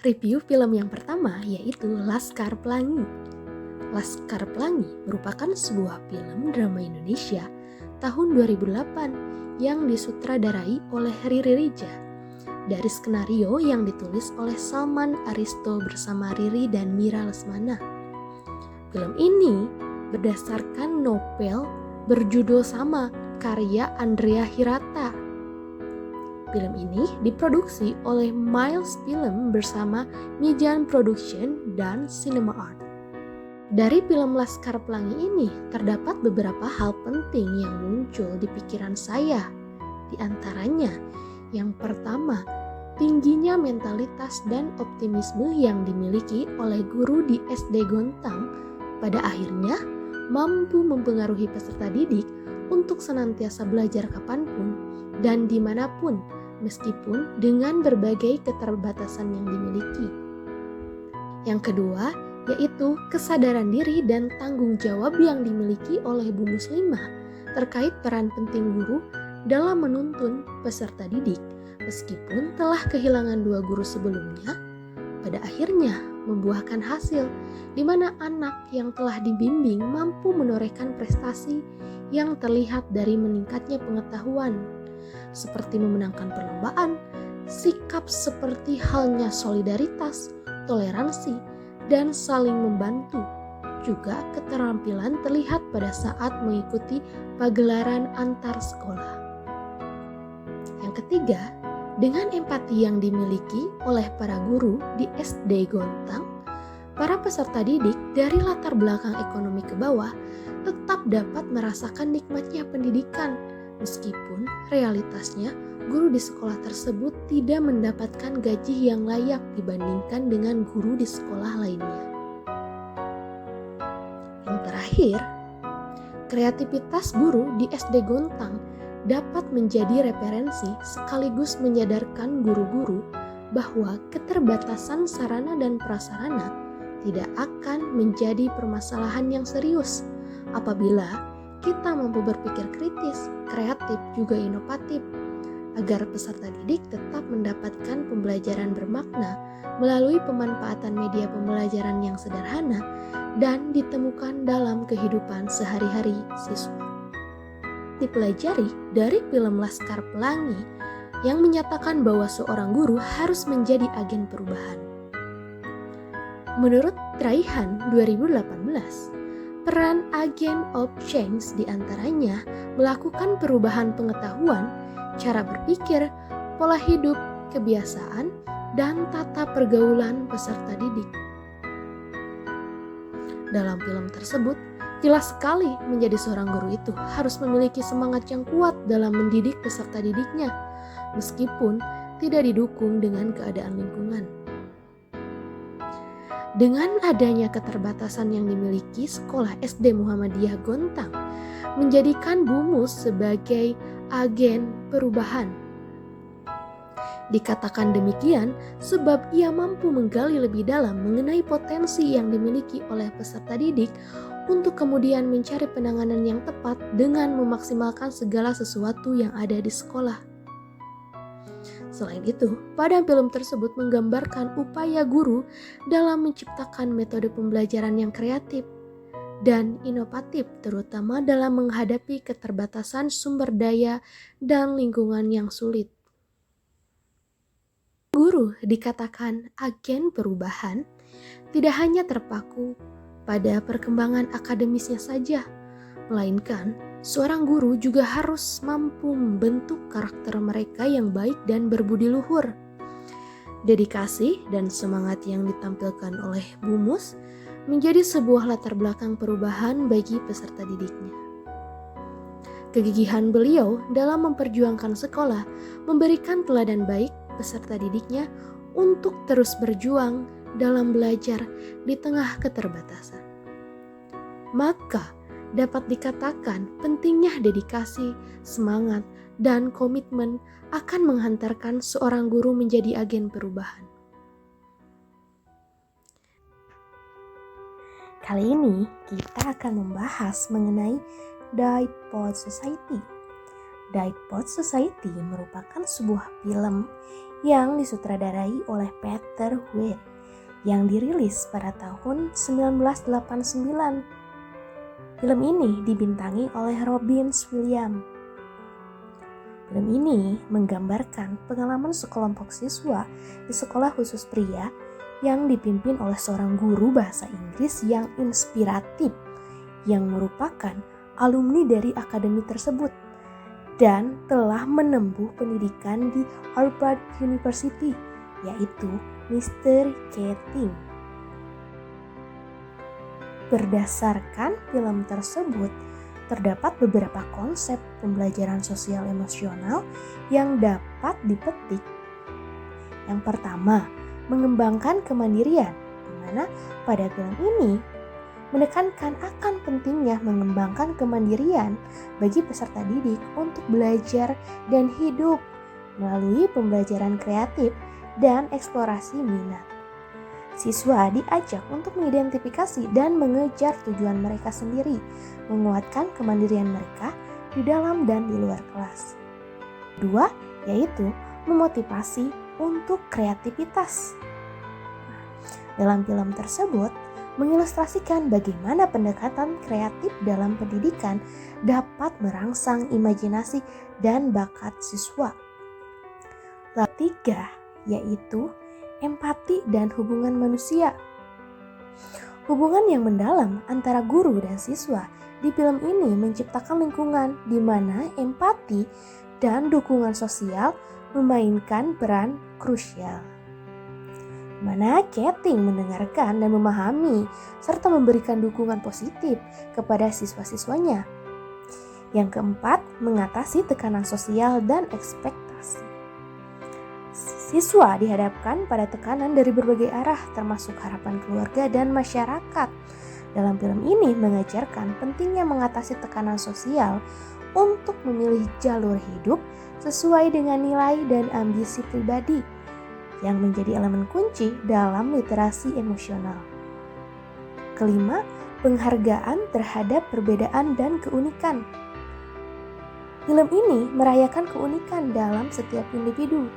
Review film yang pertama yaitu Laskar Pelangi. Laskar Pelangi merupakan sebuah film drama Indonesia tahun 2008 yang disutradarai oleh Riri Rija dari skenario yang ditulis oleh Salman Aristo bersama Riri dan Mira Lesmana. Film ini berdasarkan novel berjudul sama karya Andrea Hirata. Film ini diproduksi oleh Miles Film bersama Mijan Production dan Cinema Art. Dari film Laskar Pelangi ini terdapat beberapa hal penting yang muncul di pikiran saya. Di antaranya, yang pertama, tingginya mentalitas dan optimisme yang dimiliki oleh guru di SD Gontang pada akhirnya mampu mempengaruhi peserta didik untuk senantiasa belajar kapanpun dan dimanapun, meskipun dengan berbagai keterbatasan yang dimiliki. Yang kedua, yaitu kesadaran diri dan tanggung jawab yang dimiliki oleh Bu Muslimah terkait peran penting guru dalam menuntun peserta didik, meskipun telah kehilangan 2 guru sebelumnya, pada akhirnya membuahkan hasil di mana anak yang telah dibimbing mampu menorehkan prestasi yang terlihat dari meningkatnya pengetahuan, seperti memenangkan perlombaan, sikap seperti halnya solidaritas, toleransi, dan saling membantu. Juga keterampilan terlihat pada saat mengikuti pagelaran antar sekolah. Yang ketiga, dengan empati yang dimiliki oleh para guru di SD Gontang, para peserta didik dari latar belakang ekonomi ke bawah tetap dapat merasakan nikmatnya pendidikan, meskipun realitasnya guru di sekolah tersebut tidak mendapatkan gaji yang layak dibandingkan dengan guru di sekolah lainnya. Yang terakhir, kreativitas guru di SD Gontang dapat menjadi referensi sekaligus menyadarkan guru-guru bahwa keterbatasan sarana dan prasarana tidak akan menjadi permasalahan yang serius apabila kita mampu berpikir kritis, kreatif, juga inovatif, agar peserta didik tetap mendapatkan pembelajaran bermakna melalui pemanfaatan media pembelajaran yang sederhana dan ditemukan dalam kehidupan sehari-hari siswa. Dipelajari dari film Laskar Pelangi yang menyatakan bahwa seorang guru harus menjadi agen perubahan. Menurut Raihan 2018, peran agen of change diantaranya melakukan perubahan pengetahuan, cara berpikir, pola hidup, kebiasaan, dan tata pergaulan peserta didik. Dalam film tersebut, jelas sekali menjadi seorang guru itu harus memiliki semangat yang kuat dalam mendidik peserta didiknya, meskipun tidak didukung dengan keadaan lingkungan. Dengan adanya keterbatasan yang dimiliki sekolah SD Muhammadiyah Gontang, menjadikan Bu Mus sebagai agen perubahan. Dikatakan demikian sebab ia mampu menggali lebih dalam mengenai potensi yang dimiliki oleh peserta didik untuk kemudian mencari penanganan yang tepat dengan memaksimalkan segala sesuatu yang ada di sekolah. Selain itu, pada film tersebut menggambarkan upaya guru dalam menciptakan metode pembelajaran yang kreatif dan inovatif, terutama dalam menghadapi keterbatasan sumber daya dan lingkungan yang sulit. Guru dikatakan agen perubahan tidak hanya terpaku pada perkembangan akademisnya saja, melainkan seorang guru juga harus mampu membentuk karakter mereka yang baik dan berbudi luhur. Dedikasi dan semangat yang ditampilkan oleh Bu Mus menjadi sebuah latar belakang perubahan bagi peserta didiknya. Kegigihan beliau dalam memperjuangkan sekolah memberikan teladan baik peserta didiknya untuk terus berjuang dalam belajar di tengah keterbatasan. Maka dapat dikatakan pentingnya dedikasi, semangat, dan komitmen akan menghantarkan seorang guru menjadi agen perubahan. Kali ini kita akan membahas mengenai Dipole Society. Dipod Society merupakan sebuah film yang disutradarai oleh Peter Weir yang dirilis pada tahun 1989. Film ini dibintangi oleh Robin Williams. Film ini menggambarkan pengalaman sekelompok siswa di sekolah khusus pria yang dipimpin oleh seorang guru bahasa Inggris yang inspiratif yang merupakan alumni dari akademi tersebut dan telah menempuh pendidikan di Harvard University, yaitu Mr. Keating. Berdasarkan film tersebut, terdapat beberapa konsep pembelajaran sosial emosional yang dapat dipetik. Yang pertama, mengembangkan kemandirian, di mana pada film ini menekankan akan pentingnya mengembangkan kemandirian bagi peserta didik untuk belajar dan hidup melalui pembelajaran kreatif dan eksplorasi minat. Siswa diajak untuk mengidentifikasi dan mengejar tujuan mereka sendiri, menguatkan kemandirian mereka di dalam dan di luar kelas. Kedua, yaitu memotivasi untuk kreativitas. Dalam film tersebut, mengilustrasikan bagaimana pendekatan kreatif dalam pendidikan dapat merangsang imajinasi dan bakat siswa. Ketiga, yaitu empati dan hubungan manusia. Hubungan yang mendalam antara guru dan siswa di film ini menciptakan lingkungan di mana empati dan dukungan sosial memainkan peran krusial. Mana Keating mendengarkan dan memahami serta memberikan dukungan positif kepada siswa-siswanya. Yang keempat, mengatasi tekanan sosial dan ekspektasi. Siswa dihadapkan pada tekanan dari berbagai arah termasuk harapan keluarga dan masyarakat. Dalam film ini mengajarkan pentingnya mengatasi tekanan sosial untuk memilih jalur hidup sesuai dengan nilai dan ambisi pribadi yang menjadi elemen kunci dalam literasi emosional. Kelima, penghargaan terhadap perbedaan dan keunikan. Film ini merayakan keunikan dalam setiap individu.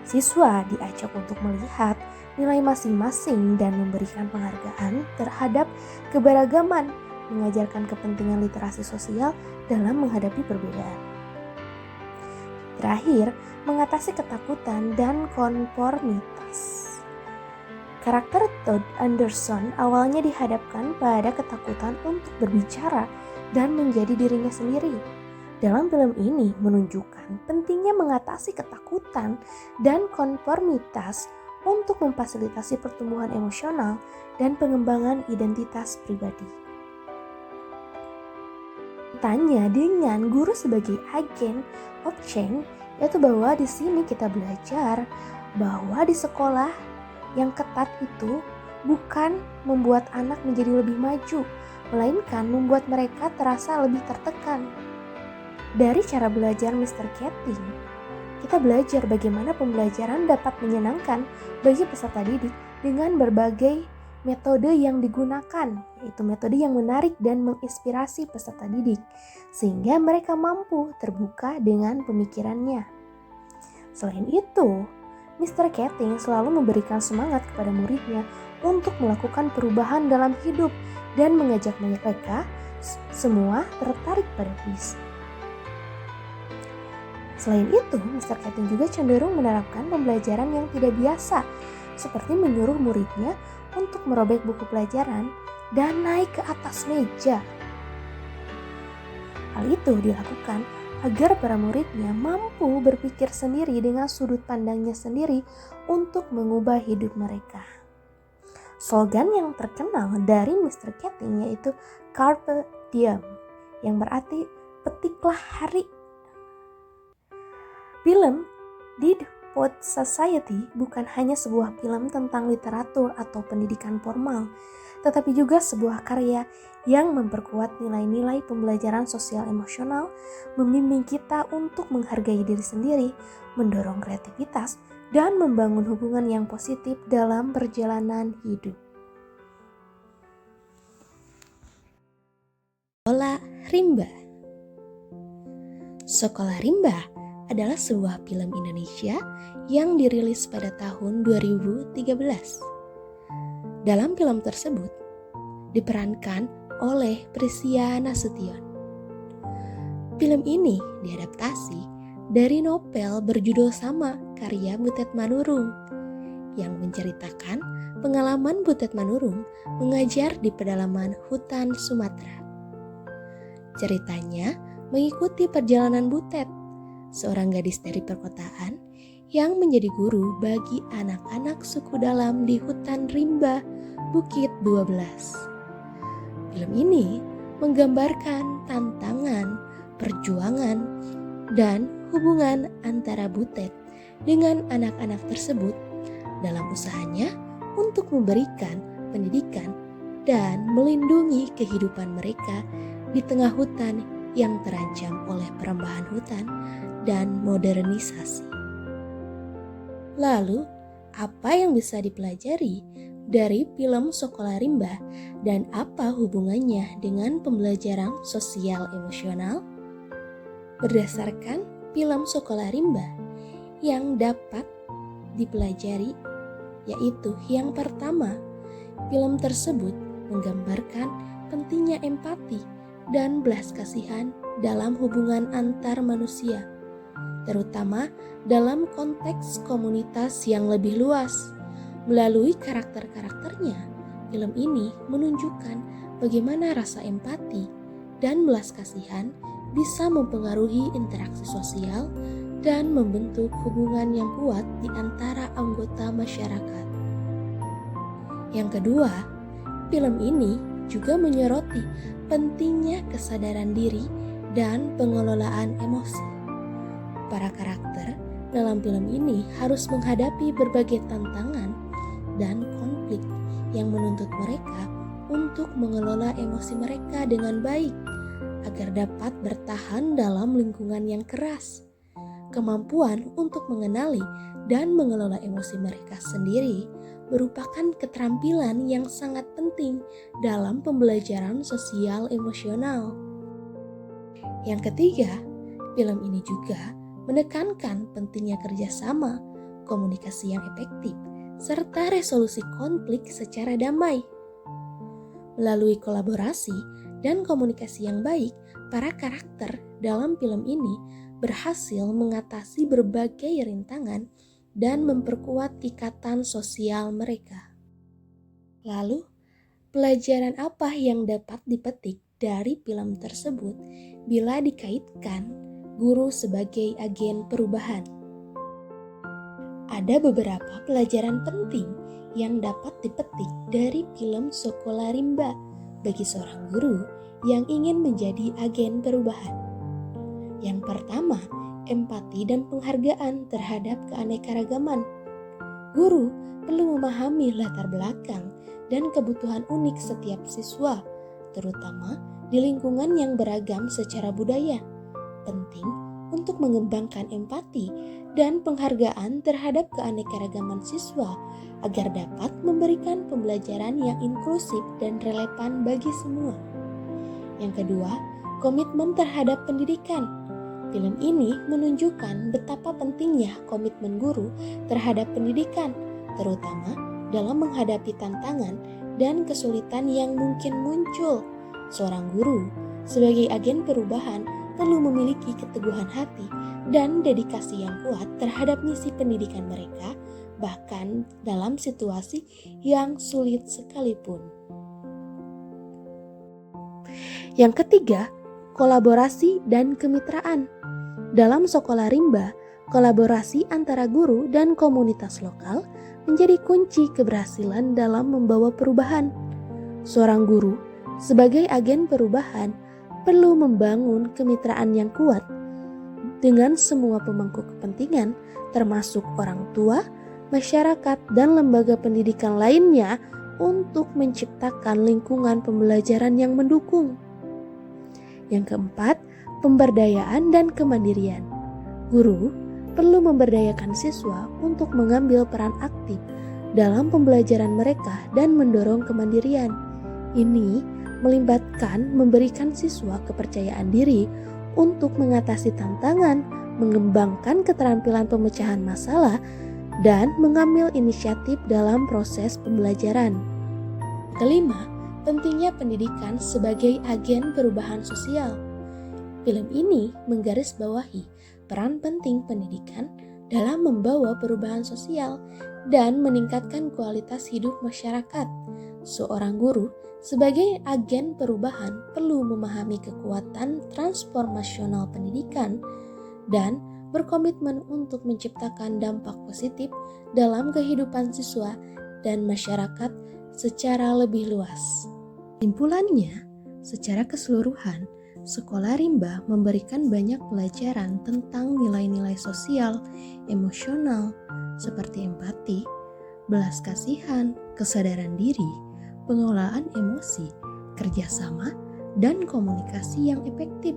Siswa diajak untuk melihat nilai masing-masing dan memberikan penghargaan terhadap keberagaman, mengajarkan kepentingan literasi sosial dalam menghadapi perbedaan. Terakhir, mengatasi ketakutan dan konformitas. Karakter Todd Anderson awalnya dihadapkan pada ketakutan untuk berbicara dan menjadi dirinya sendiri. Dalam film ini menunjukkan pentingnya mengatasi ketakutan dan konformitas untuk memfasilitasi pertumbuhan emosional dan pengembangan identitas pribadi. Tanya dengan guru sebagai agen of change, yaitu bahwa di sini kita belajar bahwa di sekolah yang ketat itu bukan membuat anak menjadi lebih maju, melainkan membuat mereka terasa lebih tertekan. Dari cara belajar Mr. Keating, kita belajar bagaimana pembelajaran dapat menyenangkan bagi peserta didik dengan berbagai metode yang digunakan, yaitu metode yang menarik dan menginspirasi peserta didik, sehingga mereka mampu terbuka dengan pemikirannya. Selain itu, Mr. Keating selalu memberikan semangat kepada muridnya untuk melakukan perubahan dalam hidup dan mengajak mereka semua tertarik pada puisi. Selain itu, Mr. Keating juga cenderung menerapkan pembelajaran yang tidak biasa, seperti menyuruh muridnya untuk merobek buku pelajaran dan naik ke atas meja. Hal itu dilakukan agar para muridnya mampu berpikir sendiri dengan sudut pandangnya sendiri untuk mengubah hidup mereka. Slogan yang terkenal dari Mr. Keating yaitu Carpe Diem, yang berarti petiklah hari. Film Dipod Society bukan hanya sebuah film tentang literatur atau pendidikan formal, tetapi juga sebuah karya yang memperkuat nilai-nilai pembelajaran sosial emosional, membimbing kita untuk menghargai diri sendiri, mendorong kreativitas, dan membangun hubungan yang positif dalam perjalanan hidup. Lola Rimba. Sekolah Rimba adalah sebuah film Indonesia yang dirilis pada tahun 2013. Dalam film tersebut diperankan oleh Prisia Nasution. Film ini diadaptasi dari novel berjudul sama karya Butet Manurung yang menceritakan pengalaman Butet Manurung mengajar di pedalaman hutan Sumatera. Ceritanya mengikuti perjalanan Butet, seorang gadis dari perkotaan yang menjadi guru bagi anak-anak suku dalam di hutan rimba Bukit 12. Film ini menggambarkan tantangan, perjuangan, dan hubungan antara Butet dengan anak-anak tersebut dalam usahanya untuk memberikan pendidikan dan melindungi kehidupan mereka di tengah hutan yang terancam oleh perambahan hutan dan modernisasi. Lalu, apa yang bisa dipelajari dari film Sekolah Rimba dan apa hubungannya dengan pembelajaran sosial emosional? Berdasarkan film Sekolah Rimba yang dapat dipelajari, yaitu yang pertama, film tersebut menggambarkan pentingnya empati dan belas kasihan dalam hubungan antar manusia, terutama dalam konteks komunitas yang lebih luas. Melalui karakter-karakternya, film ini menunjukkan bagaimana rasa empati dan belas kasihan bisa mempengaruhi interaksi sosial dan membentuk hubungan yang kuat di antara anggota masyarakat. Yang kedua, film ini juga menyoroti pentingnya kesadaran diri dan pengelolaan emosi. Para karakter dalam film ini harus menghadapi berbagai tantangan dan konflik yang menuntut mereka untuk mengelola emosi mereka dengan baik agar dapat bertahan dalam lingkungan yang keras. Kemampuan untuk mengenali dan mengelola emosi mereka sendiri merupakan keterampilan yang sangat penting dalam pembelajaran sosial emosional. Yang ketiga, film ini juga menekankan pentingnya kerjasama, komunikasi yang efektif, serta resolusi konflik secara damai. Melalui kolaborasi dan komunikasi yang baik, para karakter dalam film ini berhasil mengatasi berbagai rintangan dan memperkuat ikatan sosial mereka. Lalu, pelajaran apa yang dapat dipetik dari film tersebut bila dikaitkan guru sebagai agen perubahan? Ada beberapa pelajaran penting yang dapat dipetik dari film Sekolah Rimba bagi seorang guru yang ingin menjadi agen perubahan. Yang pertama, empati dan penghargaan terhadap keanekaragaman. Guru perlu memahami latar belakang dan kebutuhan unik setiap siswa, terutama di lingkungan yang beragam secara budaya. Penting untuk mengembangkan empati dan penghargaan terhadap keanekaragaman siswa agar dapat memberikan pembelajaran yang inklusif dan relevan bagi semua. Yang kedua, komitmen terhadap pendidikan. Film ini menunjukkan betapa pentingnya komitmen guru terhadap pendidikan, terutama dalam menghadapi tantangan dan kesulitan yang mungkin muncul. Seorang guru sebagai agen perubahan perlu memiliki keteguhan hati dan dedikasi yang kuat terhadap misi pendidikan mereka, bahkan dalam situasi yang sulit sekalipun. Yang ketiga, kolaborasi dan kemitraan. Dalam Sekolah Rimba, kolaborasi antara guru dan komunitas lokal menjadi kunci keberhasilan dalam membawa perubahan. Seorang guru sebagai agen perubahan perlu membangun kemitraan yang kuat dengan semua pemangku kepentingan, termasuk orang tua, masyarakat, dan lembaga pendidikan lainnya untuk menciptakan lingkungan pembelajaran yang mendukung. Yang keempat, pemberdayaan dan kemandirian. Guru perlu memberdayakan siswa untuk mengambil peran aktif dalam pembelajaran mereka dan mendorong kemandirian. Ini melibatkan memberikan siswa kepercayaan diri untuk mengatasi tantangan, mengembangkan keterampilan pemecahan masalah, dan mengambil inisiatif dalam proses pembelajaran. Kelima, pentingnya pendidikan sebagai agen perubahan sosial. Film ini menggarisbawahi peran penting pendidikan dalam membawa perubahan sosial dan meningkatkan kualitas hidup masyarakat. Seorang guru sebagai agen perubahan perlu memahami kekuatan transformasional pendidikan dan berkomitmen untuk menciptakan dampak positif dalam kehidupan siswa dan masyarakat secara lebih luas. Kesimpulannya, secara keseluruhan, Sekolah Rimba memberikan banyak pelajaran tentang nilai-nilai sosial, emosional, seperti empati, belas kasihan, kesadaran diri, pengelolaan emosi, kerjasama, dan komunikasi yang efektif.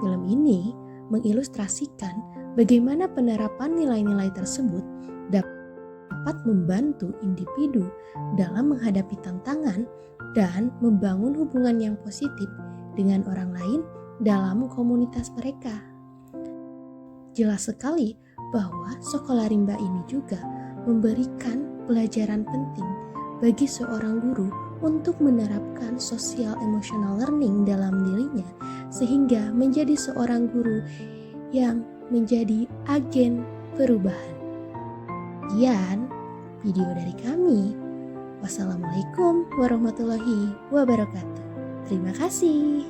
Film ini mengilustrasikan bagaimana penerapan nilai-nilai tersebut dapat membantu individu dalam menghadapi tantangan dan membangun hubungan yang positif dengan orang lain dalam komunitas mereka. Jelas sekali bahwa Sekolah Rimba ini juga memberikan pelajaran penting bagi seorang guru untuk menerapkan social emotional learning dalam dirinya sehingga menjadi seorang guru yang menjadi agen perubahan. Sekian video dari kami. Wassalamualaikum warahmatullahi wabarakatuh. Terima kasih.